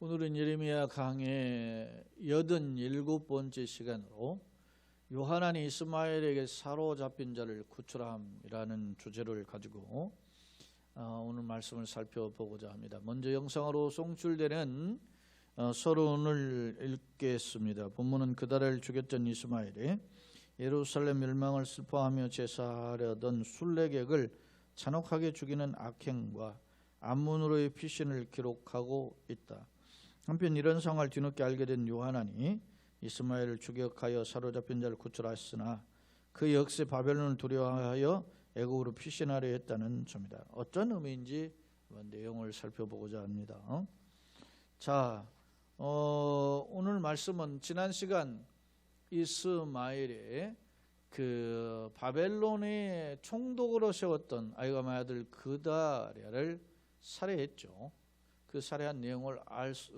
오늘은 예레미야 강의 87번째 시간으로 요하난이 이스마엘에게 사로잡힌 자를 구출함이라는 주제를 가지고 오늘 말씀을 살펴보고자 합니다. 먼저 영상으로 송출되는 서론을 읽겠습니다. 본문은 그달을 죽였던 이스마엘이 예루살렘 멸망을 슬퍼하며 제사하려던 순례객을 잔혹하게 죽이는 악행과 암문으로의 피신을 기록하고 있다. 한편 이런 상황을 뒤늦게 알게 된 요하난이 이스마엘을 추격하여 사로잡힌 자를 구출하였으나 그 역시 바벨론을 두려워하여 애국으로 피신하려 했다는 점이다. 어떤 의미인지 내용을 살펴보고자 합니다. 오늘 말씀은 지난 시간 이스마엘의 그 바벨론의 총독으로 세웠던 아이감의 아들 그다랴를 살해했죠. 그 살해한 내용을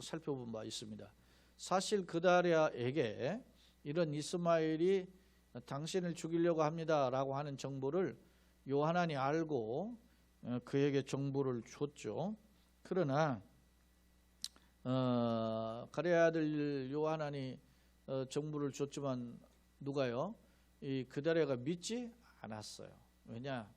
살펴본 바 있습니다. 사실 그다랴에게 이런 이스마엘이 당신을 죽이려고 합니다라고 하는 정보를 요하난이 알고 그에게 정보를 줬죠. 그러나 가레아의 아들 요하난이 정보를 줬지만 누가요? 이 그다랴가 믿지 않았어요. 왜냐?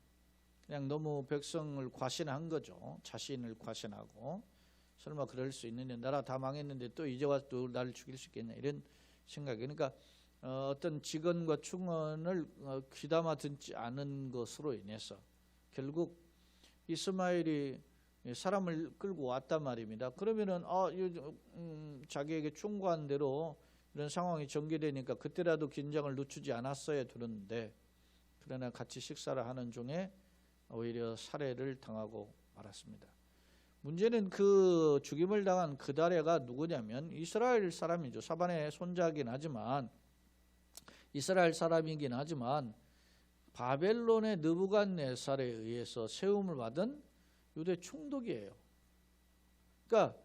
그냥 너무 백성을 과신한 거죠. 자신을 과신하고 설마 그럴 수 있느냐, 나라 다 망했는데 또 이제 와서 또 나를 죽일 수 있겠냐, 이런 생각이. 그러니까 어떤 직언과 충언을 귀담아 듣지 않은 것으로 인해서 결국 이스마엘이 사람을 끌고 왔단 말입니다. 그러면은 자기에게 충고한 대로 이런 상황이 전개되니까 그때라도 긴장을 늦추지 않았어야 되는데, 그러나 같이 식사를 하는 중에 오히려 살해를 당하고 말았습니다. 문제는 그 죽임을 당한 그다랴가 누구냐면 이스라엘 사람이죠. 사반의 손자이긴 하지만 이스라엘 사람이긴 하지만 바벨론의 느부갓네살에 의해서 세움을 받은 유대 총독이에요. 그러니까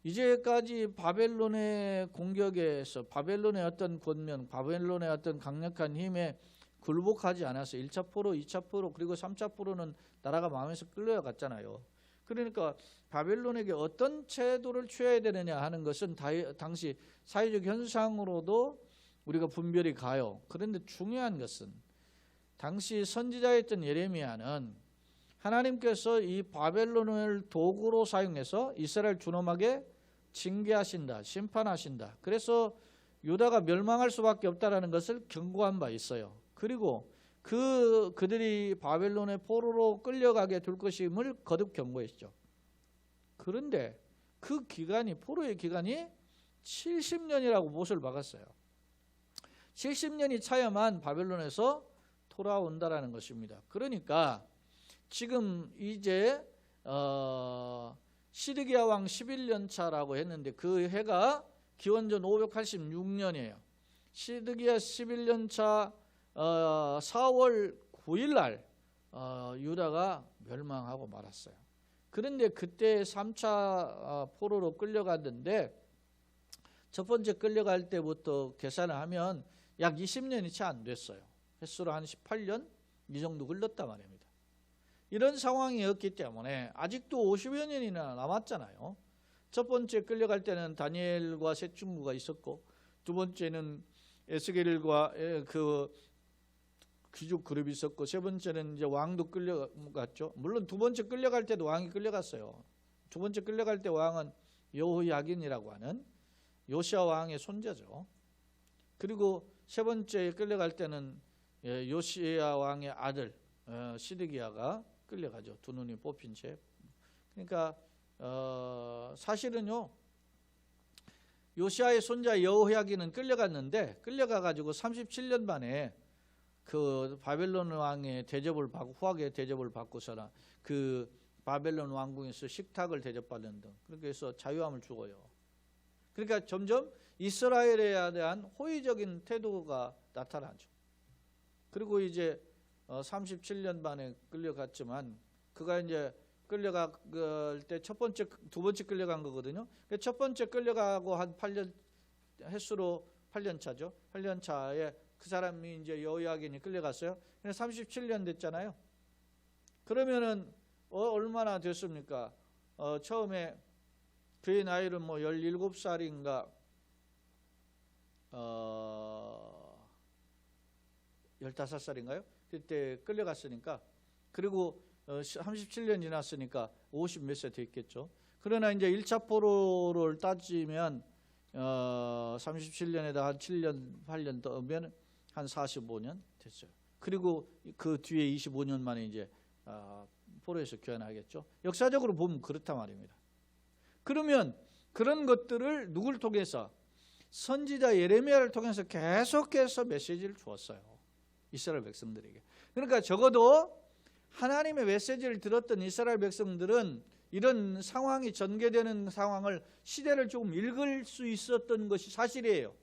이제까지 바벨론의 공격에서 바벨론의 어떤 권면, 바벨론의 어떤 강력한 힘에 굴복하지 않아서 1차 포로, 2차 포로, 그리고 3차 포로는 나라가 망해서 끌려갔잖아요. 그러니까 바벨론에게 어떤 태도를 취해야 되느냐 하는 것은 당시 사회적 현상으로도 우리가 분별이 가요. 그런데 중요한 것은 당시 선지자였던 예레미야는 하나님께서 이 바벨론을 도구로 사용해서 이스라엘 준엄하게 징계하신다, 심판하신다. 그래서 유다가 멸망할 수밖에 없다라는 것을 경고한 바 있어요. 그리고 그들이 바벨론의 포로로 끌려가게 될 것임을 거듭 경고했죠. 그런데 그 기간이, 포로의 기간이 70년이라고 못을 박았어요. 70년이 차야만 바벨론에서 돌아온다라는 것입니다. 그러니까 지금 이제 시드기야 왕 11년 차라고 했는데 그 해가 기원전 586년이에요. 시드기야 11년 차 4월 9일 날 유다가 멸망하고 말았어요. 그런데 그때 3차 포로로 끌려갔는데 첫 번째 끌려갈 때부터 계산을 하면 약 20년이 채 안 됐어요. 횟수로 한 18년 이 정도 흘렀단 말입니다. 이런 상황이었기 때문에 아직도 50여 년이나 남았잖아요. 첫 번째 끌려갈 때는 다니엘과 셋 친구가 있었고, 두 번째는 에스겔과 그 귀족 그룹이 있었고, 세 번째는 이제 왕도 끌려갔죠. 물론 두 번째 끌려갈 때도 왕이 끌려갔어요. 두 번째 끌려갈 때 왕은 여호야긴이라고 하는 요시야 왕의 손자죠. 그리고 세 번째 끌려갈 때는 요시야 왕의 아들 시드기야가 끌려가죠. 두 눈이 뽑힌 채. 그러니까 사실은요, 요시야의 손자 여호야긴은 끌려갔는데 끌려가가지고 37년 만에 그 바벨론 왕의 대접을 받고, 후하게 대접을 받고서는 그 바벨론 왕궁에서 식탁을 대접받는 등 그렇게 해서 자유함을 주고요. 그러니까 점점 이스라엘에 대한 호의적인 태도가 나타나죠. 그리고 이제 37년 만에 끌려갔지만 그가 이제 끌려갈 때 두 번째 끌려간 거거든요. 첫 번째 끌려가고 한 8년, 횟수로 8년 차죠. 8년 차에 그 사람이 이제 여호야긴이 끌려갔어요. 37년 됐잖아요. 그러면은 얼마나 됐습니까? 처음에 그의 나이는 뭐 17살인가 15살인가요? 그때 끌려갔으니까, 그리고 37년 지났으니까 50 몇 세 됐겠죠. 그러나 이제 1차 포로를 따지면 37년에다 한 7년 8년 더면 한 45년 됐어요. 그리고 그 뒤에 25년 만에 이제 포로에서 귀환하겠죠. 역사적으로 보면 그렇단 말입니다. 그러면 그런 것들을 누굴 통해서? 선지자 예레미야를 통해서 계속해서 메시지를 주었어요. 이스라엘 백성들에게. 그러니까 적어도 하나님의 메시지를 들었던 이스라엘 백성들은 이런 상황이 전개되는 상황을, 시대를 조금 읽을 수 있었던 것이 사실이에요.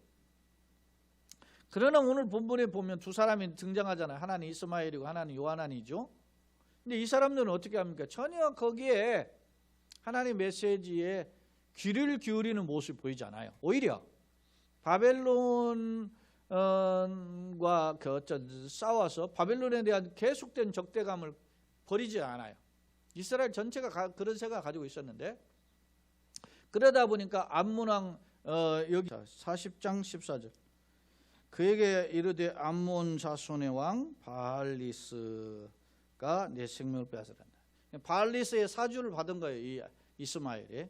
그러나 오늘 본문에 보면 두 사람이 등장하잖아요. 하나는 이스마엘이고 하나는 요하난이죠. 근데 이 사람들은 어떻게 합니까? 전혀 거기에 하나님 메시지에 귀를 기울이는 모습이 보이지 않아요. 오히려 바벨론과 싸워서 바벨론에 대한 계속된 적대감을 버리지 않아요. 이스라엘 전체가 그런 생각을 가지고 있었는데, 그러다 보니까 암몬 왕 여기 40장 14절 그에게 이르되 암몬 자손의 왕 바알리스가 내 생명을 빼앗으란다. 바알리스의 사주를 받은 거예요, 이 이스마엘이.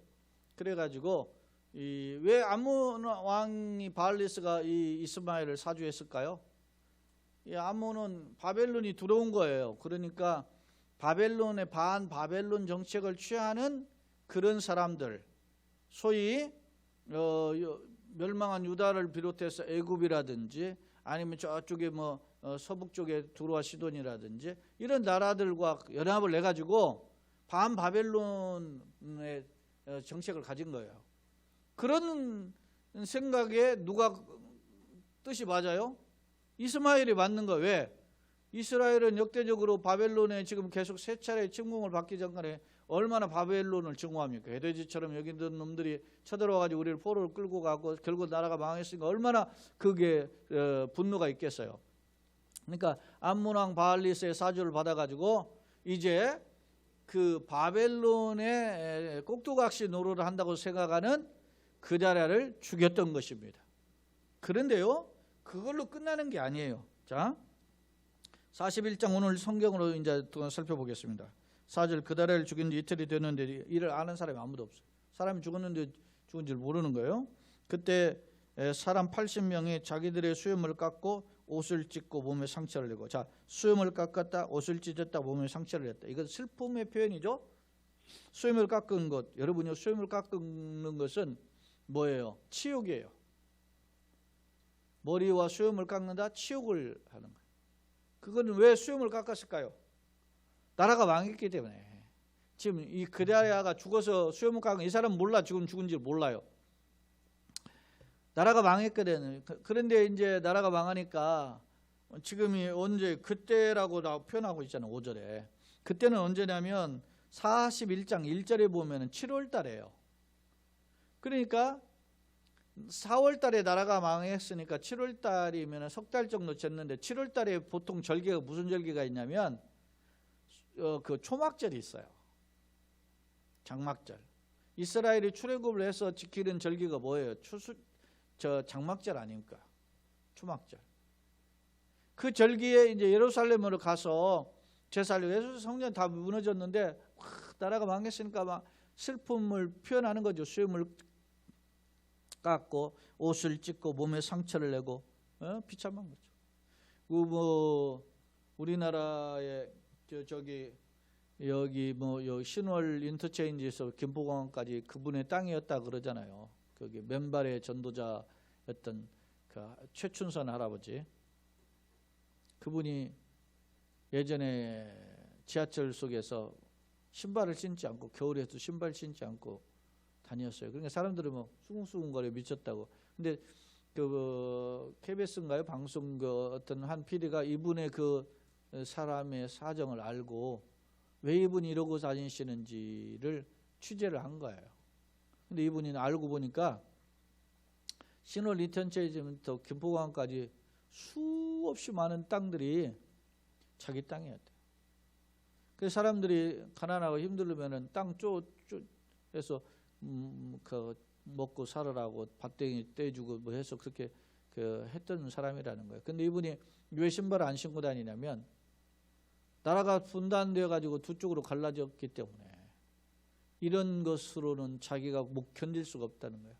그래가지고 왜 암몬 왕이 바알리스가 이 이스마엘을 사주했을까요? 이 암몬은 바벨론이 들어온 거예요. 그러니까 바벨론의 반바벨론 정책을 취하는 그런 사람들, 소위 멸망한 유다를 비롯해서 애굽이라든지 아니면 저쪽에 뭐 서북 쪽에 두로와 시돈이라든지 이런 나라들과 연합을 내 가지고 반바벨론의 정책을 가진 거예요. 그런 생각에 누가 뜻이 맞아요? 이스마엘이 맞는 거. 왜? 이스라엘은 역대적으로 바벨론에 지금 계속 세 차례 침공을 받기 전에 얼마나 바벨론을 증오합니까? 헤데지처럼 여기 있는 놈들이 쳐들어와가지고 우리를 포로를 끌고 가고 결국 나라가 망했으니까 얼마나 그게 분노가 있겠어요. 그러니까 암몬 왕 바알리스의 사주를 받아가지고 이제 그 바벨론의 꼭두각시 노릇을 한다고 생각하는 그다랴를 죽였던 것입니다. 그런데요, 그걸로 끝나는 게 아니에요. 자, 41장 오늘 성경으로 이제 살펴보겠습니다. 4절 그다랴를 죽인 지 이틀이 됐는데 이를 아는 사람이 아무도 없어요. 사람이 죽었는데 죽은 줄 모르는 거예요. 그때 사람 80명이 자기들의 수염을 깎고 옷을 찢고 몸에 상처를 내고, 자, 수염을 깎았다, 옷을 찢었다, 몸에 상처를 냈다. 이건 슬픔의 표현이죠. 수염을 깎은 것, 여러분요, 수염을 깎는 것은 뭐예요? 치욕이에요. 머리와 수염을 깎는다, 치욕을 하는 거예요. 그건 왜 수염을 깎았을까요? 나라가 망했기 때문에. 지금 이 그다랴가 죽어서 수염을 깎은 이 사람 몰라, 지금 죽은지 몰라요. 나라가 망했거든. 그런데 이제 나라가 망하니까 지금이 언제, 그때라고 나 표현하고 있잖아요, 5절에. 그때는 언제냐면 41장 1절에 보면은 7월 달이에요. 그러니까 4월 달에 나라가 망했으니까 7월 달이면 석 달 정도 졌는데, 7월 달에 보통 절기가 무슨 절기가 있냐면 그 초막절이 있어요. 장막절. 이스라엘이 출애굽을 해서 지키는 절기가 뭐예요? 장막절 아닙니까? 초막절. 그 절기에 이제 예루살렘으로 가서 제사를, 예수 성전 다 무너졌는데 나라가 망했으니까 막 슬픔을 표현하는 거죠. 수염을 깎고 옷을 찢고 몸에 상처를 내고 비참한 거죠. 뭐 우리나라의 여기 뭐 신월 인터체인지에서 김포공항까지 그분의 땅이었다 그러잖아요. 거기 맨발의 전도자였던 그 최춘선 할아버지, 그분이 예전에 지하철 속에서 신발을 신지 않고, 겨울에도 신발 신지 않고 다녔어요. 그러니까 사람들은 뭐 수근수근거려 미쳤다고. 근데 그 KBS인가요? 방송 그 어떤 한 PD가 이분의 그 사람의 사정을 알고 왜 이분이 이러고 다니시는지를 취재를 한 거예요. 근데 이분이 알고 보니까 신월 인터체인지부터 김포공항까지 수없이 많은 땅들이 자기 땅이었대요. 그래서 사람들이 가난하고 힘들면은 땅 해서 그 먹고 살으라고 밭댕이 떼주고 뭐 해서 그렇게 그 했던 사람이라는 거예요. 근데 이분이 왜 신발을 안 신고 다니냐면 나라가 분단되어 가지고 두 쪽으로 갈라졌기 때문에 이런 것으로는 자기가 못 견딜 수가 없다는 거예요.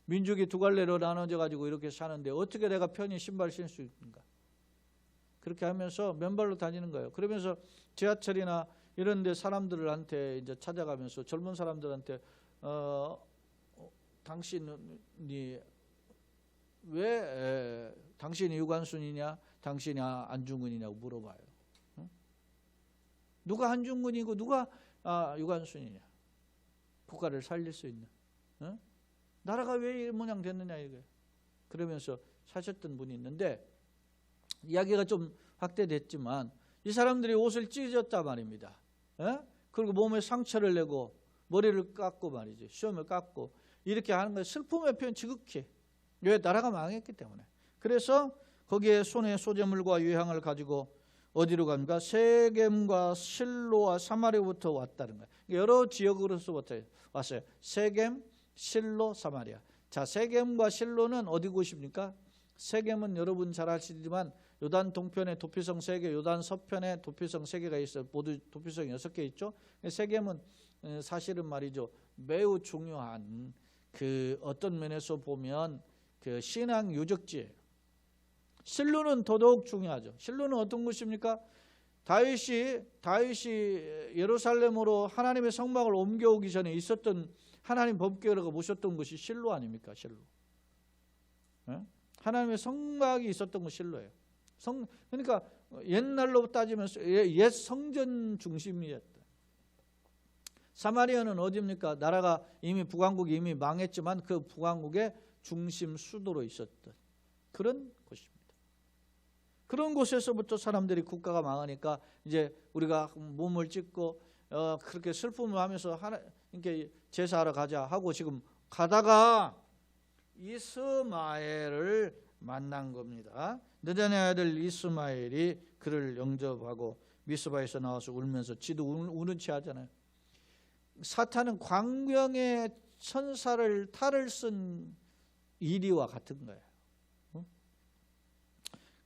민족이 두 갈래로 나눠져 가지고 이렇게 사는데 어떻게 내가 편히 신발 신을 수 있는가? 그렇게 하면서 맨발로 다니는 거예요. 그러면서 지하철이나 이런 데 사람들한테 이제 찾아가면서 젊은 사람들한테 당신이 왜 당신이 유관순이냐 당신이 안중근이냐고 물어봐요. 응? 누가 안중근이고 누가 유관순이냐? 국가를 살릴 수 있는. 응? 나라가 왜 이 모양 됐느냐 이거예요. 그러면서 사셨던 분이 있는데 이야기가 좀 확대됐지만 이 사람들이 옷을 찢었단 말입니다. 에? 그리고 몸에 상처를 내고 머리를 깎고 말이죠. 시험을 깎고 이렇게 하는 거예요. 슬픔의 표현 지극히. 왜? 나라가 망했기 때문에. 그래서 거기에 손에 소재물과 유향을 가지고 어디로 갑니까? 세겜과 실로와 사마리아부터 왔다는 거예요. 여러 지역으로서부터 왔어요. 세겜, 실로, 사마리아. 자, 세겜과 실로는 어디 곳입니까? 세겜은 여러분 잘 아시지만 요단 동편에 도피성 3개, 요단 서편에 도피성 3개가 있어요. 모두 도피성 6개 있죠. 세겜은 사실은 말이죠. 매우 중요한 그 어떤 면에서 보면 그 신앙 유적지예요. 실로는 더더욱 중요하죠. 실로는 어떤 곳입니까? 다윗이 예루살렘으로 하나님의 성막을 옮겨오기 전에 있었던 하나님 법궤가 모셨던 것이 실로 아닙니까? 실로. 네? 하나님의 성막이 있었던 건 실로예요. 그러니까 옛날로 따지면 옛 성전 중심이었다. 사마리아는 어디입니까? 나라가 이미 북왕국이 이미 망했지만 그 북왕국의 중심 수도로 있었던 그런 곳입니다. 그런 곳에서부터 사람들이 국가가 망하니까 이제 우리가 몸을 찢고 그렇게 슬픔을 하면서 이렇게 제사하러 가자 하고 지금 가다가 이스마엘을 만난 겁니다. 느다냐 아들 이스마엘이 그를 영접하고 미스바에서 나와서 울면서 지도 우는 체 하잖아요. 사탄은 광명의 천사를 탈을 쓴 이리와 같은 거예요.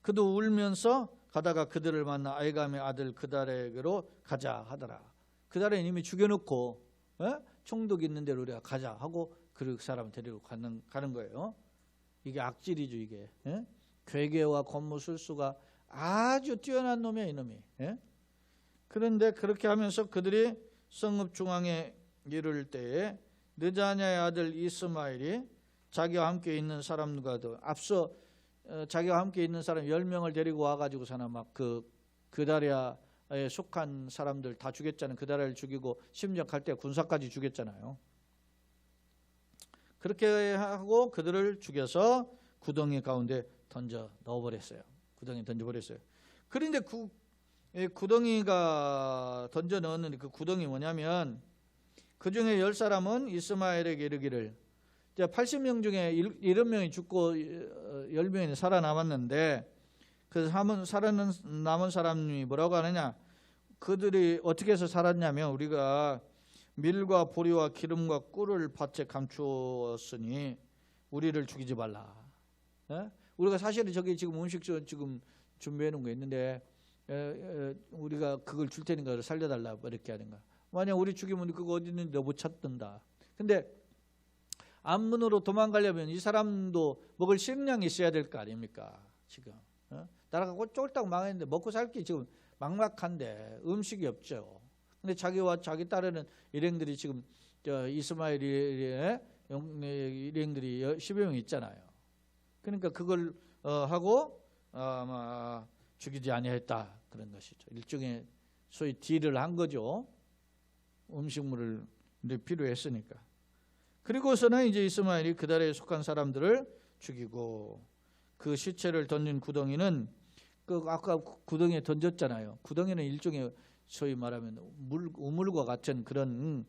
그도 울면서 가다가 그들을 만나 아이감의 아들 그달에게로 가자 하더라. 그달은 이미 죽여놓고 총독 있는 데로 우리가 가자 하고 그 사람을 데리고 가는 거예요. 이게 악질이죠. 이게 괴계와 권무술수가 아주 뛰어난 놈이야 이놈이. 그런데 그렇게 하면서 그들이 성읍 중앙에 이를 때에 느다냐의 아들 이스마엘이 자기와 함께 있는 사람과도 앞서 자기와 함께 있는 사람 10명을 데리고 와가지고서는 막 그다리아에 속한 사람들 다 죽였잖아요. 그다리아를 죽이고 심지어 갈 때 군사까지 죽였잖아요. 그렇게 하고 그들을 죽여서 구덩이 가운데 던져 넣어버렸어요. 구덩이에 던져버렸어요. 그런데 구덩이가 던져 넣었는데 그 구덩이 뭐냐면 그 중에 10사람은 이스마엘에게 이르기를 80명 중에 70명이 죽고 10명이 살아남았는데 그 살아남은 사람이 뭐라고 하느냐, 그들이 어떻게 해서 살았냐면 우리가 밀과 보리와 기름과 꿀을 밭에 감추었으니 우리를 죽이지 말라. 우리가 사실은 저기 지금 음식 지금 준비해 놓은 거 있는데 우리가 그걸 줄 테니까 살려달라 이렇게 하는가. 만약 우리 죽이면 그거 어디 있는지 너 못 찾는다. 근데 암문으로 도망가려면 이 사람도 먹을 식량이 있어야 될 거 아닙니까? 지금 나라가 쫄딱 망했는데 먹고 살기 지금 막막한데 음식이 없죠. 근데 자기와 자기 딸에는 일행들이 지금 이스마엘 일행들이 10여 명 있잖아요. 그러니까 그걸 하고 아마 죽이지 아니했다 그런 것이죠. 일종의 소위 딜을 한 거죠. 음식물을 필요했으니까. 그리고서는 이제 이스마엘이 그달에 속한 사람들을 죽이고 그 시체를 던진 구덩이는 그 아까 구덩이에 던졌잖아요. 구덩이는 일종의 소위 말하면 우물과 같은 그런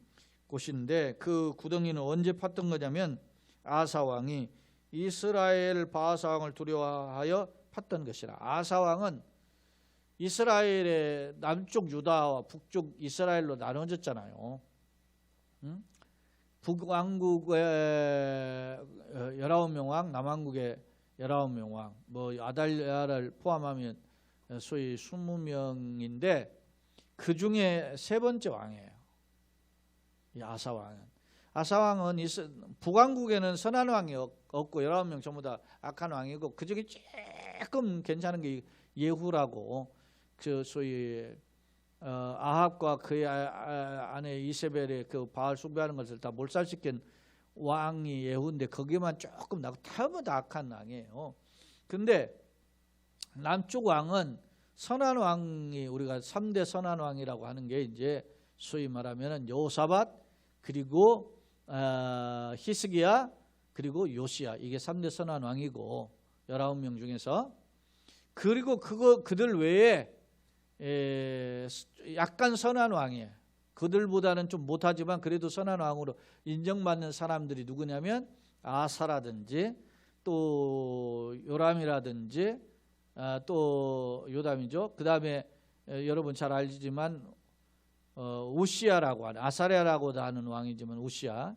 곳인데 그 구덩이는 언제 팠던 거냐면 아사 왕이 이스라엘 바하사 왕을 두려워하여 팠던 것이라. 아사 왕은 이스라엘의 남쪽 유다와 북쪽 이스라엘로 나눠졌잖아요. 북왕국의 19명 왕, 남왕국의 19명 왕, 뭐 아달랴를 포함하면 소위 20명인데 그 중에 세 번째 왕이에요. 이 아사 왕은. 아사 왕은 북왕국에는 선한 왕이 없고 19명 전부 다 악한 왕이고 그 중에 조금 괜찮은 게 예후라고 그 소위 아합과 그의 아내 이세벨의 그 바알 숭배하는 것을 다 몰살시킨 왕이 예후인데 거기만 조금 나고 다음은 다 악한 왕이에요. 근데 남쪽 왕은 선한 왕이 우리가 3대 선한 왕이라고 하는 게 이제 소위 말하면은 여호사밧 그리고 히스기야 그리고 요시야 이게 3대 선한 왕이고 19명 중에서 그리고 그들 외에 약간 선한 왕이에요. 그들보다는 좀 못하지만 그래도 선한 왕으로 인정받는 사람들이 누구냐면 아사라든지 또 요람이라든지 또 요담이죠. 그 다음에 여러분 잘 알지만 우시야라고 하는 아사랴라고도 하는 왕이지만 우시야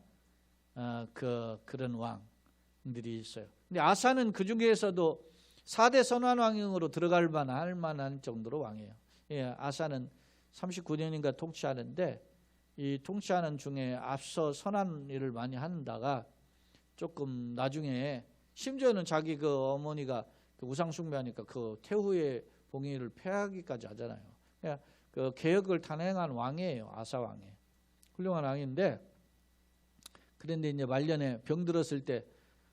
그런 왕들이 있어요. 근데 아사는 그 중에서도 4대 선한 왕으로 들어갈 만한 정도로 왕이에요. 예, 아사는 39년인가 통치하는데 이 통치하는 중에 앞서 선한 일을 많이 한다가 조금 나중에 심지어는 자기 그 어머니가 그 우상 숭배하니까 그 태후의 봉의를 폐하기까지 하잖아요. 그러니까 그 개혁을 단행한 왕이에요. 아사 왕이 훌륭한 왕인데 그런데 이제 말년에 병들었을 때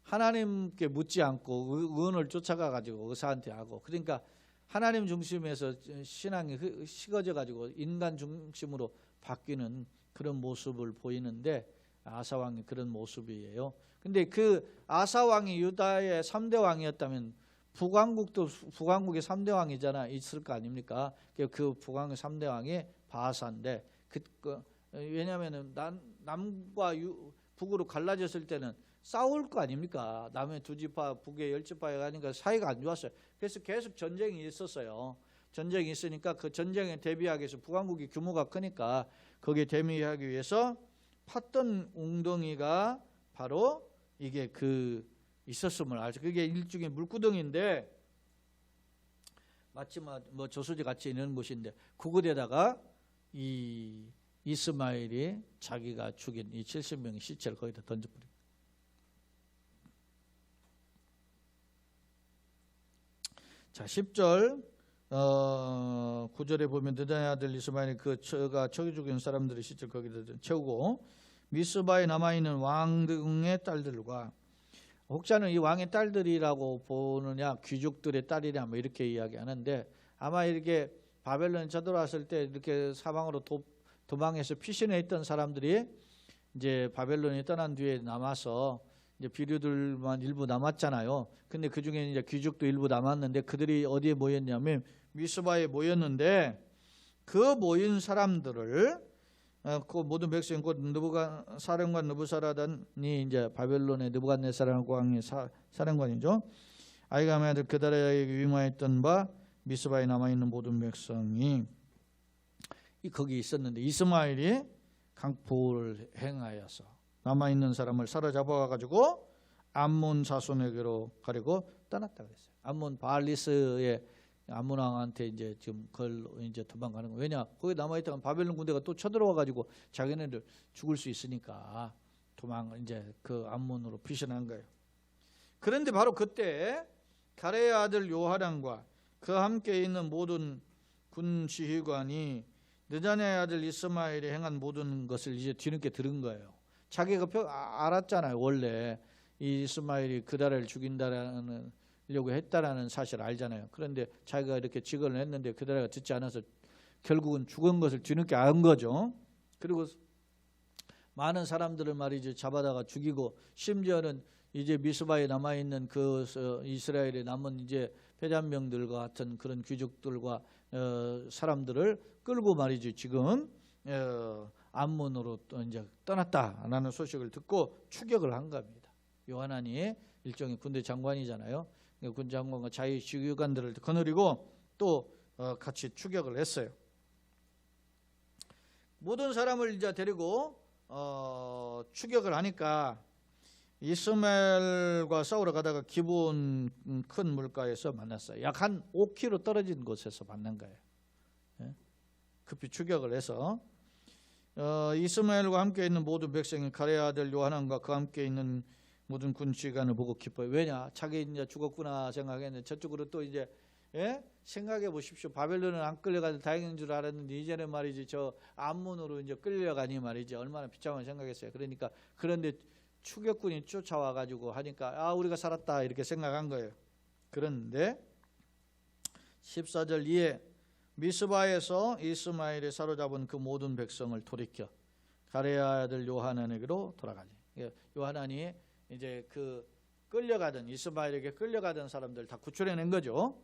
하나님께 묻지 않고 의원을 쫓아가 가지고 의사한테 하고 그러니까 하나님 중심에서 신앙이 식어져 가지고 인간 중심으로 바뀌는 그런 모습을 보이는데 아사 왕이 그런 모습이에요. 근데 그 아사 왕이 유다의 3대 왕이었다면 북왕국의 3대 왕이잖아 있을 거 아닙니까? 그 북왕의 3대 왕이 바하사인데 왜냐하면 남과 북으로 갈라졌을 때는 싸울 거 아닙니까? 남의 2지파 북의 10지파에 가니까 사이가 안 좋았어요. 그래서 계속 전쟁이 있었어요. 전쟁이 있으니까 그 전쟁에 대비하기 위해서 북왕국이 규모가 크니까 거기에 대비하기 위해서 팠던 웅덩이가 바로 이게 그 있었음을 알죠. 그게 일종의 물구덩이인데 마치 뭐 저수지 같이 있는 곳인데 그곳에다가 이 이스마엘이 자기가 죽인 이 70명의 시체를 거기다 던져버립니다. 자 10절 9절에 보면 느단의 아들 이스마엘이 그가 저기 죽인 사람들의 시체를 거기다 채우고 미스바에 남아있는 왕 등의 딸들과 혹자는 이 왕의 딸들이라고 보느냐 귀족들의 딸이냐 뭐 이렇게 이야기하는데 아마 이렇게 바벨론에 쳐들어왔을 때 이렇게 사방으로 도망해서 피신해 있던 사람들이 이제 바벨론에 떠난 뒤에 남아서 이제 비류들만 일부 남았잖아요. 근데 그 중에 이제 귀족도 일부 남았는데 그들이 어디에 모였냐면 미스바에 모였는데 그 모인 사람들을 그 모든 백성 곧 사령관 느부사라단이 이제 바벨론의 느부갓네살 왕의 사령관이죠. 아이감의 아들 게다랴에게 위임하였던 바 미스바에 남아 있는 모든 백성이 거기 있었는데 이스마엘이 강포를 행하여서 남아 있는 사람을 사로잡아 가지고 암몬 자손에게로 가려고 떠났다 그랬어요. 암몬 바알리스의 암몬 왕한테 이제 지금 그걸 이제 도망가는 거예요. 왜냐? 거기 남아 있다가 바벨론 군대가 또 쳐들어와 가지고 자기네들 죽을 수 있으니까 이제 그 암몬으로 피신한 거예요. 그런데 바로 그때 가레의 아들 요하량과 그 함께 있는 모든 군 지휘관이 느다냐의 아들 이스마엘이 행한 모든 것을 이제 뒤늦게 들은 거예요. 자기가 알았잖아요. 원래 이 이스마엘이 그다라를 죽인다라고 했다라는 사실을 알잖아요. 그런데 자기가 이렇게 직언을 했는데 그다라가 듣지 않아서 결국은 죽은 것을 뒤늦게 안 거죠. 그리고 많은 사람들을 말이죠 잡아다가 죽이고 심지어는 이제 미스바에 남아 있는 그 이스라엘에 남은 이제 패잔병들과 같은 그런 귀족들과 사람들을 끌고 말이죠 지금 암몬으로 이제 떠났다라는 소식을 듣고 추격을 한 겁니다. 요하난이 일종의 군대 장관이잖아요. 군 장관과 자기 지휘관들을 거느리고 또 같이 추격을 했어요. 모든 사람을 이제 데리고 추격을 하니까 이스마엘과 싸우러 가다가 기브온 큰 물가에서 만났어요. 약 한 5km 떨어진 곳에서 만난 거예요. 예? 급히 추격을 해서 이스마엘과 함께 있는 모든 백성이 가레아 아들 요하난과 그 함께 있는 모든 군 지휘관을 보고 기뻐요. 왜냐? 자기 이제 죽었구나 생각했는데 저쪽으로 또 이제 생각해 보십시오. 바벨론은 안 끌려가도 다행인 줄 알았는데 이제는 말이지 저 암몬으로 이제 끌려가니 말이지 얼마나 비참한 생각했어요. 그러니까 그런데 추격군이 쫓아와 가지고 하니까 우리가 살았다 이렇게 생각한 거예요. 그런데 14절 이에 미스바에서 이스마엘이 사로잡은 그 모든 백성을 돌이켜 가레아 아들 요하난에게로 돌아가지. 요하난이 이제 그 끌려가던 이스마엘에게 끌려가던 사람들 다 구출해낸 거죠.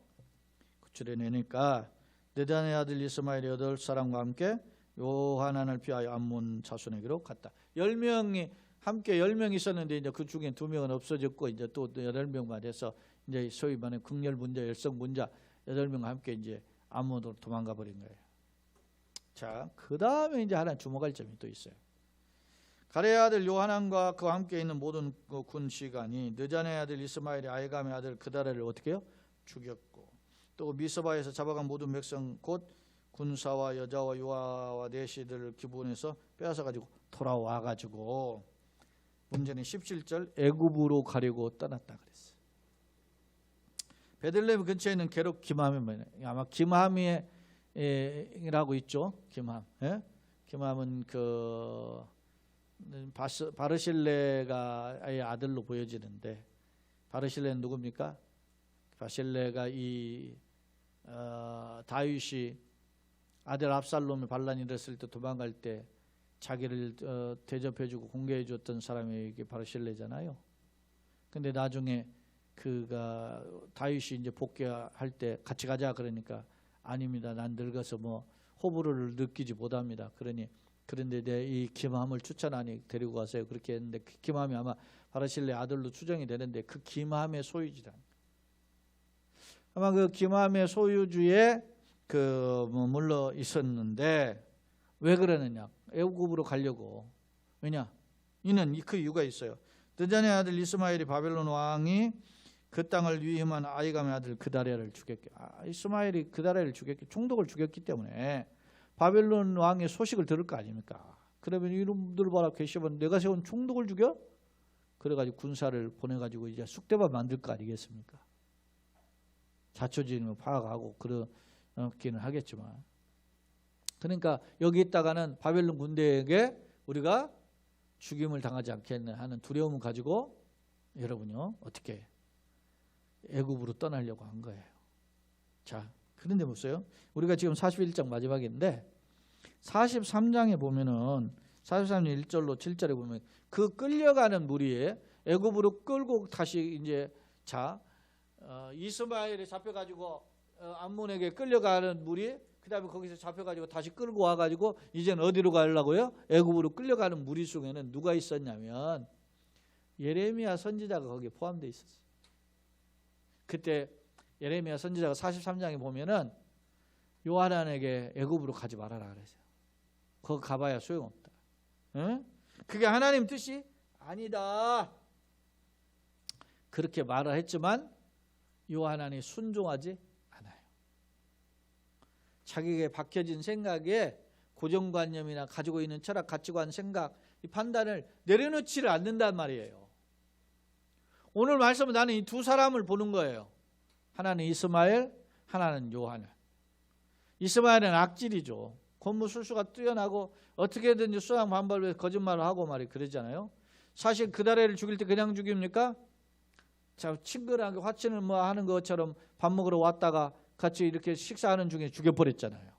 구출해내니까 느단의 아들 이스마엘이 8사람과 함께 요하난을 피하여 암몬 자손에게로 갔다. 10명이 함께 10명 있었는데 이제 그 중에 2명은 없어졌고 이제 또 8명만 해서 이제 소위 말하는 극렬분자, 열성분자 8명과 함께 이제 암몬으로 도망가 버린 거예요. 자, 그 다음에 이제 하나 주목할 점이 또 있어요. 가레아 아들 요하난과 그와 함께 있는 모든 군 시간이 느잔의 아들 이스마엘이 아이감의 아들 그다레를 어떻게 해요? 죽였고 또 미스바에서 잡아간 모든 백성 곧 군사와 여자와 유아와 내시들을 기브온에서 빼앗아 가지고 돌아와 가지고 문제는 17절 애굽으로 가려고 떠났다 그랬어요. 베들레헴 근처에 있는 게록 김함이 아마 김함이라고 있죠. 김함. 예? 김함은 그 바르실레가 아예 아들로 보여지는데 바르실레는 누굽니까? 바르실레가 이 다윗이 아들 압살롬이 반란이 일었을 때 도망갈 때 자기를 대접해주고 공개해줬던 사람이 이게 바르실레잖아요. 근데 나중에 그가 다윗이 이제 복귀할 때 같이 가자 그러니까 아닙니다. 난 늙어서 뭐 호불호를 느끼지 못합니다. 그런데 내 이 김함을 추천하니 데리고 가세요. 그렇게 했는데 그 김함이 아마 바르실레 아들로 추정이 되는데 그 김함의 소유지다. 아마 그 김함의 소유주에 물러 있었는데 왜 그러느냐? 애굽으로 가려고. 왜냐? 이는 그 이유가 있어요. 느잔의 아들 이스마엘이 바벨론 왕이 그 땅을 위임한 아이감의 아들 그다레를 죽였기. 이스마엘이 그다레를 죽였기, 총독을 죽였기 때문에 바벨론 왕의 소식을 들을 거 아닙니까? 그러면 이놈들 봐라, 계시면 내가 세운 총독을 죽여? 그래가지고 군사를 보내가지고 이제 쑥대밭 만들 거 아니겠습니까? 자초지름을 파악하고 그렇기는 하겠지만, 그러니까 여기 있다가는 바벨론 군대에게 우리가 죽임을 당하지 않겠나 하는 두려움을 가지고 여러분요 어떻게 애굽으로 떠나려고 한 거예요. 자, 그런데 보세요. 우리가 지금 41장 마지막인데 43장에 보면은 43장 1절로 7절에 보면 그 끌려가는 무리에 애굽으로 끌고 다시 이제 이스마엘이 잡혀가지고 암몬에게 끌려가는 무리, 그 다음에 거기서 잡혀가지고 다시 끌고 와가지고 이제는 어디로 가려고요? 애굽으로 끌려가는 무리 중에는 누가 있었냐면 예레미야 선지자가 거기에 포함되어 있었어요. 그때 예레미야 선지자가 43장에 보면은 요하난에게 애굽으로 가지 말아라 그랬어요. 거기 가봐야 소용없다. 응? 그게 하나님 뜻이 아니다. 그렇게 말을 했지만 요하난이 순종하지 않아요. 자기에게 박혀진 생각에 고정관념이나 가지고 있는 철학, 가치관, 생각, 이 판단을 내려놓지를 않는단 말이에요. 오늘 말씀은 나는 이 두 사람을 보는 거예요. 하나는 이스마엘, 하나는 요하난. 이스마엘은 악질이죠. 권무술수가 뛰어나고 어떻게든지 수상 반발을 거짓말을 하고 말이 그러잖아요. 사실 그다레를 죽일 때 그냥 죽입니까? 자, 친근하게 화친을 뭐 하는 것처럼 밥 먹으러 왔다가 같이 이렇게 식사하는 중에 죽여버렸잖아요.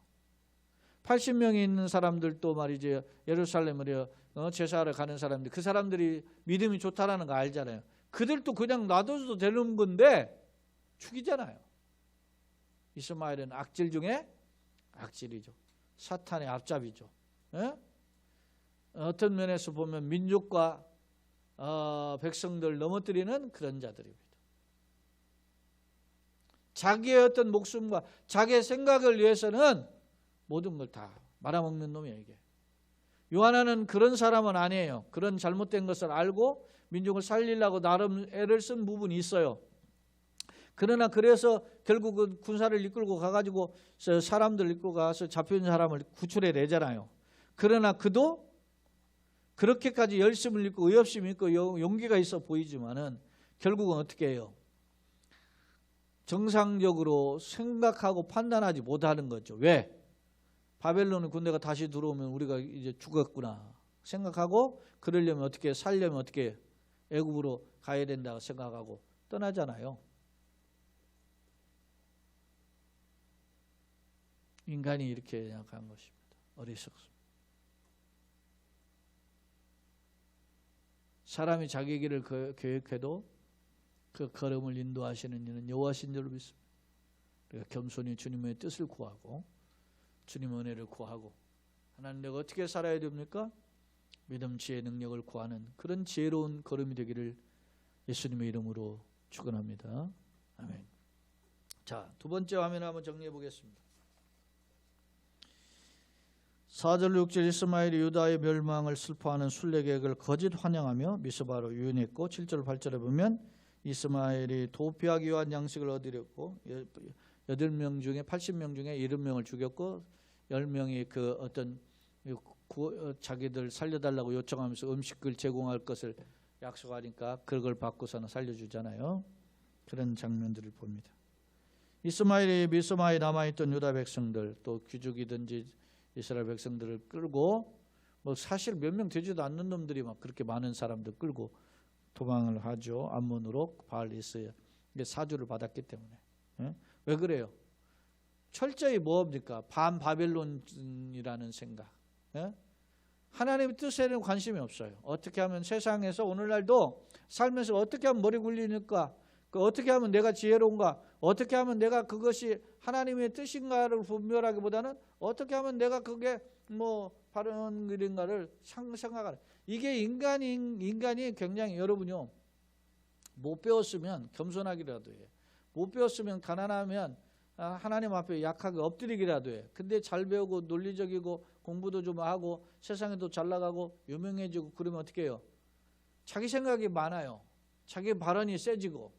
80명이 있는 사람들도 말이죠. 예루살렘으로 제사하러 가는 사람들, 그 사람들이 믿음이 좋다라는 거 알잖아요. 그들도 그냥 놔둬도 되는 건데 죽이잖아요. 이스마엘은 악질 중에 악질이죠. 사탄의 앞잡이죠. 어떤 면에서 보면 민족과 백성들 넘어뜨리는 그런 자들입니다. 자기의 어떤 목숨과 자기의 생각을 위해서는 모든 걸 다 말아먹는 놈이에요. 이게 요하나는 그런 사람은 아니에요. 그런 잘못된 것을 알고 민족을 살리려고 나름 애를 쓴 부분이 있어요. 그러나 그래서 결국은 군사를 이끌고 가가지고 사람들 이끌고 가서 잡혀있는 사람을 구출해 내잖아요. 그러나 그도 그렇게까지 열심을 있고 의협심이 있고 용기가 있어 보이지만은 결국은 어떻게 해요? 정상적으로 생각하고 판단하지 못하는 거죠. 왜? 바벨론 군대가 다시 들어오면 우리가 이제 죽었구나 생각하고, 그러려면 어떻게 살려면 어떻게 애굽으로 가야 된다고 생각하고 떠나잖아요. 인간이 이렇게 생각한 것입니다. 어리석습니다. 사람이 자기 길을 계획해도 그 걸음을 인도하시는 이는 여호와신 줄 믿습니다. 그러니까 겸손히 주님의 뜻을 구하고 주님의 은혜를 구하고, 하나님 내가 어떻게 살아야 됩니까? 믿음, 지혜, 능력을 구하는 그런 지혜로운 걸음이 되기를 예수님의 이름으로 축원합니다. 아멘. 자, 두 번째 화면 한번 정리해 보겠습니다. 4절 6절 이스마엘이 유다의 멸망을 슬퍼하는 순례객을 거짓 환영하며 미스바로 유인했고, 7절 8절에 보면 이스마엘이 도피하기 위한 양식을 얻으려고 8명 중에 80명 중에 70명을 죽였고 10명이 그 어떤 자기들 살려달라고 요청하면서 음식을 제공할 것을 약속하니까 그걸 받고서는 살려주잖아요. 그런 장면들을 봅니다. 이스마엘이 미스마에 남아있던 유다 백성들, 또 귀족이든지 이스라엘 백성들을 끌고, 뭐 사실 몇 명 되지도 않는 놈들이 막 그렇게 많은 사람들 끌고 도망을 하죠. 암몬으로 바알리스에 사주를 받았기 때문에. 왜 그래요? 철저히 뭡니까? 반바벨론이라는 생각. 하나님의 뜻에는 관심이 없어요. 어떻게 하면 세상에서 오늘날도 살면서 어떻게 하면 머리 굴리니까, 어떻게 하면 내가 지혜로운가, 어떻게 하면 내가 그것이 하나님의 뜻인가를 분별하기보다는 어떻게 하면 내가 그게 뭐 바른 길인가를 생각하는, 이게 인간이 굉장히, 여러분요, 못 배웠으면 겸손하기라도 해. 못 배웠으면 가난하면 하나님 앞에 약하게 엎드리기라도 해. 근데 잘 배우고 논리적이고 공부도 좀 하고 세상에도 잘 나가고 유명해지고 그러면 어떻게 해요? 자기 생각이 많아요. 자기 발언이 세지고.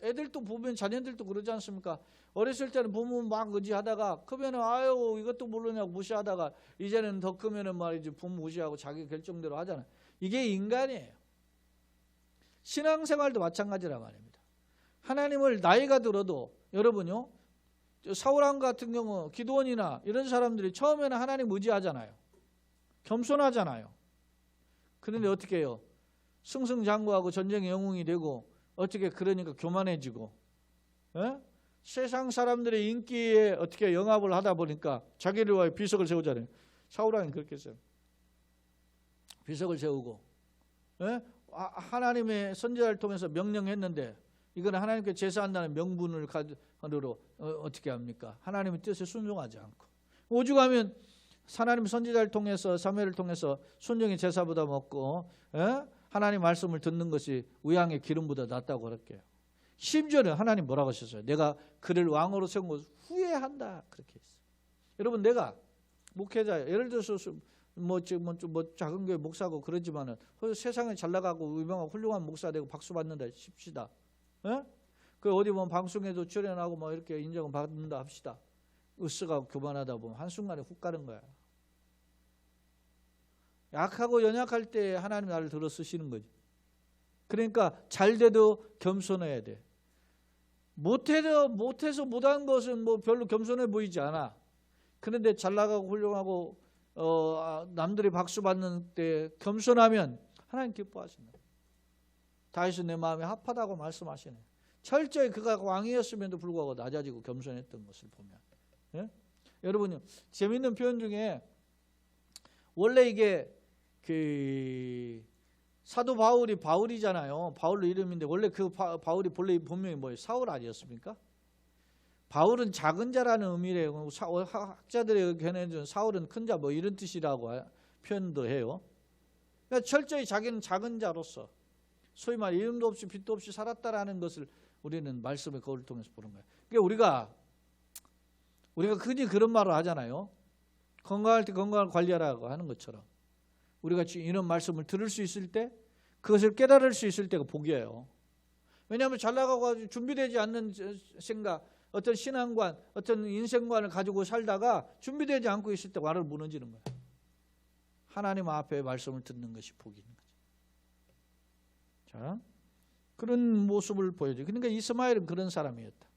애들도 보면 자녀들도 그러지 않습니까? 어렸을 때는 부모 막 의지하다가 크면은 아유 이것도 모르냐고 무시하다가 이제는 더 크면은 말이지 부모 무시하고 자기 결정대로 하잖아요. 이게 인간이에요. 신앙생활도 마찬가지란 말입니다. 하나님을 나이가 들어도 여러분요, 사울왕 같은 경우 기드온이나 이런 사람들이 처음에는 하나님 의지하잖아요. 겸손하잖아요. 그런데 어떻게 해요? 승승장구하고 전쟁의 영웅이 되고 어떻게 그러니까 교만해지고, 세상 사람들의 인기에 어떻게 영합을 하다 보니까 자기를 위하여 비석을 세우잖아요. 사울왕이 그렇게 했어요. 비석을 세우고, 하나님의 선지자를 통해서 명령했는데 이건 하나님께 제사한다는 명분을 가지고 어떻게 합니까? 하나님의 뜻에 순종하지 않고 오죽하면 하나님 선지자를 통해서 사무엘을 통해서 순종이 제사보다 먹고 하나님 말씀을 듣는 것이 의향의 기름보다 낫다고 그럴게요. 심지어는 하나님 뭐라고 하셨어요? 내가 그를 왕으로 세운 것을 후회한다 그렇게 했어요. 여러분, 내가 목회자예요. 예를 들어서 뭐 작은 교회 목사고 그러지만은 세상에 잘 나가고 유명하고 훌륭한 목사 되고 박수 받는다 싶시다. 그 어디 보면 방송에도 출연하고 뭐 이렇게 인정을 받는다 합시다. 으쓱하고 교만하다 보면 한순간에 훅 가는 거야. 약하고 연약할 때 하나님 나를 들어 쓰시는 거지. 그러니까 잘 돼도 겸손해야 돼. 못해서 못한 것은 뭐 별로 겸손해 보이지 않아. 그런데 잘 나가고 훌륭하고 남들이 박수 받는 때 겸손하면 하나님 기뻐하신다. 다윗은 내 마음에 합하다고 말씀하시네. 철저히 그가 왕이었음에도 불구하고 낮아지고 겸손했던 것을 보면, 여러분요, 재밌는 표현 중에 원래 이게 그 사도 바울이잖아요. 바울로 이름인데 원래 그 바울이 본래 본명이 뭐예요? 사울 아니었습니까? 바울은 작은 자라는 의미래요. 학자들의 견해는 사울은 큰 자 뭐 이런 뜻이라고 표현도 해요. 그러니까 철저히 자기는 작은 자로서 소위 말 이름도 없이 빛도 없이 살았다라는 것을 우리는 말씀의 거울을 통해서 보는 거예요. 그러니까 우리가 흔히 그런 말을 하잖아요. 건강할 때 건강을 관리하라고 하는 것처럼 우리가 이런 말씀을 들을 수 있을 때 그것을 깨달을 수 있을 때가 복이에요. 왜냐하면 잘 나가고 준비되지 않는 생각, 어떤 신앙관, 어떤 인생관을 가지고 살다가 준비되지 않고 있을 때 완전히 무너지는 거예요. 하나님 앞에 말씀을 듣는 것이 복인 거죠. 자, 그런 모습을 보여줘요. 그러니까 이스마엘은 그런 사람이었다.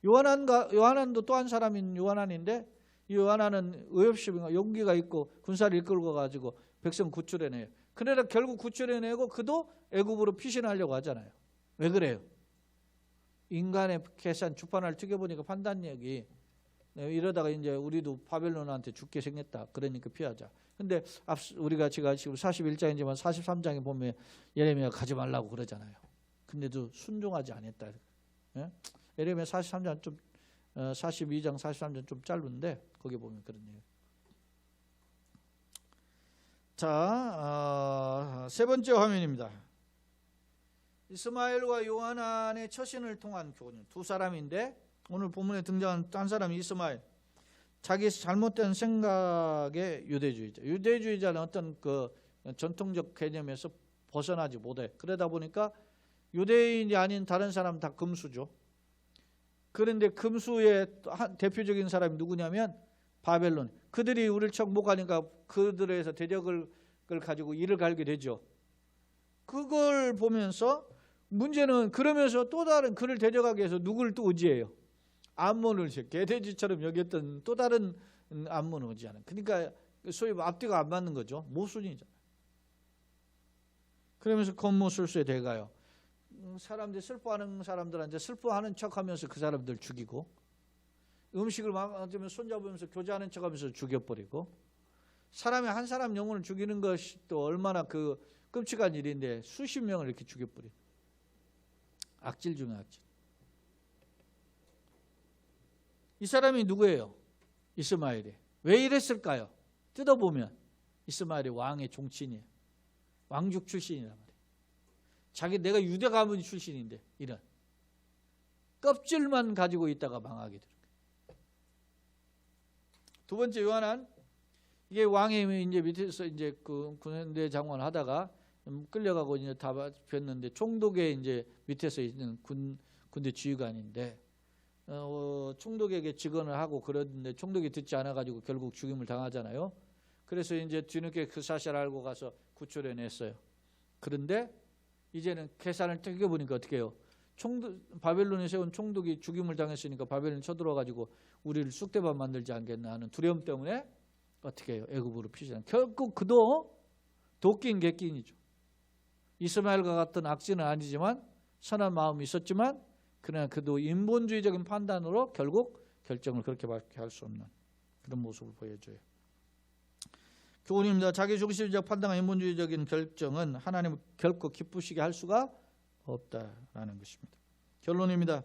요한안도 또 한 사람인 요한안인데 이 요한안은 의협심과 용기가 있고 군사를 이끌고 가지고 백성 구출해내요. 그러나 결국 구출해내고 그도 애굽으로 피신하려고 하잖아요. 왜 그래요? 인간의 계산 주판을 튀겨보니까 판단력이 이러다가 이제 우리도 바벨론한테 죽게 생겼다. 그러니까 피하자. 근데 우리가 지금 41장이지만 43장에 보면 예레미야가 가지 말라고 그러잖아요. 근데도 순종하지 않았다. 예? 예레미야 43장 좀 42장 43장 좀 짧은데 거기 보면 그런 얘기. 자, 세 번째 화면입니다. 이스마엘과 요한안의 처신을 통한 교훈. 두 사람인데 오늘 본문에 등장한 한 사람이 이스마엘. 자기 잘못된 생각의 유대주의자. 유대주의자는 어떤 그 전통적 개념에서 벗어나지 못해. 그러다 보니까 유대인이 아닌 다른 사람 다 금수죠. 그런데 금수의 대표적인 사람이 누구냐면 바벨론. 그들이 우리를 정복하니까 그들에서 대적을 가지고 이를 갈게 되죠. 그걸 보면서 문제는 그러면서 또 다른 그를 대적하기 위해서 누구를 또 의지해요? 암몬을 개돼지처럼 여겼던 또 다른 암몬을 의지하는. 그러니까 소위 앞뒤가 안 맞는 거죠. 모순이잖아요. 그러면서 권모술수에 대가요. 사람들이 슬퍼하는 사람들한테 슬퍼하는 척하면서 그 사람들 죽이고 음식을 맞으면 손잡으면서 교제하는 척하면서 죽여버리고 사람이 한 사람 영혼을 죽이는 것이 또 얼마나 그 끔찍한 일인데 수십 명을 이렇게 죽여버린 악질 중에 악질. 이 사람이 누구예요? 이스마엘이. 왜 이랬을까요? 뜯어보면 이스마엘이 왕의 종친이에요. 왕족 출신이란 말이에요. 내가 유대 가문 출신인데 이런 껍질만 가지고 있다가 망하게 되는 거예요. 두 번째 요한안 이게 왕이 이제 밑에서 이제 그 군대 장관 하다가 끌려가고 이제 다 뵀는데 총독의 이제 밑에서 있는 군대 지휘관인데 총독에게 직언을 하고 그러는데 총독이 듣지 않아 가지고 결국 죽임을 당하잖아요. 그래서 이제 뒤늦게 그 사실을 알고 가서 구출해냈어요. 그런데 이제는 계산을 뜯겨보니까 어떻게 해요? 바벨론에 세운 총독이 죽임을 당했으니까 바벨론이 쳐들어와 가지고 우리를 쑥대밭 만들지 않겠나 하는 두려움 때문에 어떻게 해요? 애굽으로 피신한. 결국 그도 도끼인 객기인이죠. 이스마엘과 같은 악진은 아니지만 선한 마음이 있었지만 그러나 그도 인본주의적인 판단으로 결국 결정을 그렇게밖에 할 수 없는 그런 모습을 보여줘요. 교훈입니다. 자기중심적 판단과 인본주의적인 결정은 하나님을 결코 기쁘시게 할 수가 없다라는 것입니다. 결론입니다.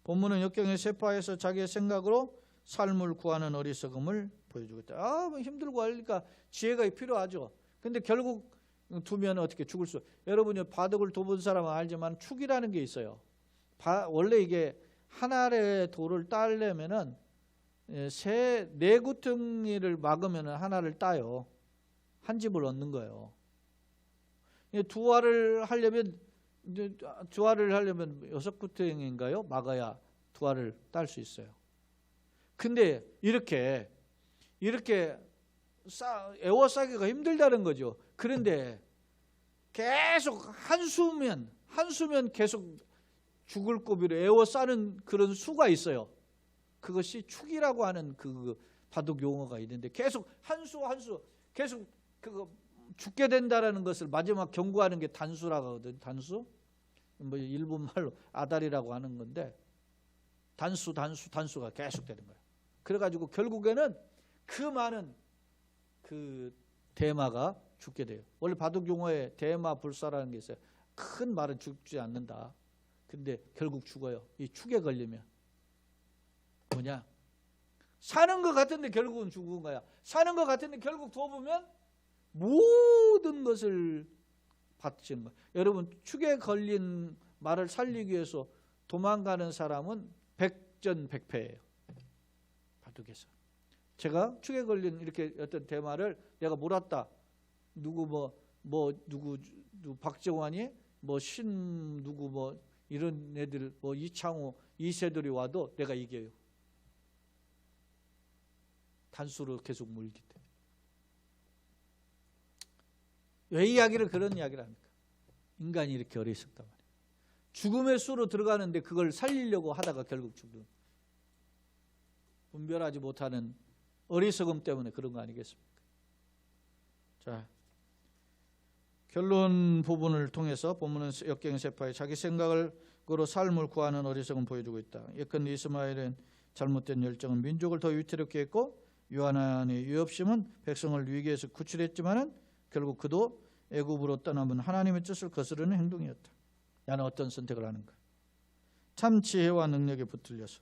본문은 역경의 세파에서 자기의 생각으로 삶을 구하는 어리석음을 보여주고 있다. 힘들고 하니까 지혜가 필요하죠. 근데 결국 두면 어떻게 죽을 수. 여러분이 바둑을 둬본 사람은 알지만 축이라는 게 있어요. 원래 이게 한 알의 돌을 따려면은 네 구덩이를 막으면 하나를 따요. 한 집을 얻는 거예요. 두 알을 하려면 6구덩이인가요? 막아야 두 알을 딸 수 있어요. 근데 이렇게 에워싸기가 힘들다는 거죠. 그런데 계속 한수면 계속 죽을 고비로 에워싸는 그런 수가 있어요. 그것이 축이라고 하는 그 바둑 용어가 있는데 계속 한수 계속 그거 죽게 된다라는 것을 마지막 경고하는 게 단수라고 하거든요. 단수? 뭐 일본 말로 아다리라고 하는 건데 단수가 계속 되는 거예요. 그래가지고 결국에는 그 많은 그 대마가 죽게 돼요. 원래 바둑 용어에 대마 불사라는 게 있어요. 큰 말은 죽지 않는다. 근데 결국 죽어요. 이 축에 걸리면 뭐냐? 사는 것 같은데 결국은 죽은 거야. 사는 것 같은데 결국 두어보면 모든 것을 바치는 거야. 여러분 축에 걸린 말을 살리기 위해서 도망가는 사람은 백전백패예요. 바둑에서. 제가 축에 걸린 이렇게 어떤 대마를 내가 몰았다. 누구 누구 박정환이 누구 이런 애들 이창호 이세돌이 와도 내가 이겨요. 단수로 계속 몰기 때문에. 왜 이야기를 그런 이야기를 합니까? 인간이 이렇게 어리석단 말이에요. 죽음의 수로 들어가는데 그걸 살리려고 하다가 결국 죽는, 분별하지 못하는 어리석음 때문에 그런 거 아니겠습니까? 자, 결론 부분을 통해서 본문은 역경세파의 자기 생각으로 삶을 구하는 어리석음을 보여주고 있다. 예컨대 이스마엘의 잘못된 열정은 민족을 더 위태롭게 했고, 요하난의 유업심은 백성을 위기에서 구출했지만은 결국 그도 애굽으로 떠나면 하나님의 뜻을 거스르는 행동이었다. 나는 어떤 선택을 하는가? 참 지혜와 능력에 붙들려서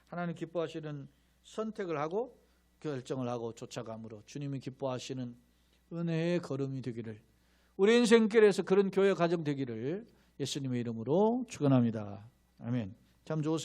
하나님 기뻐하시는 선택을 하고 결정을 하고 쫓아감으로 주님이 기뻐하시는 은혜의 걸음이 되기를, 우리 인생길에서 그런 교회 가정 되기를 예수님의 이름으로 축원합니다. 아멘. 참 좋으세요.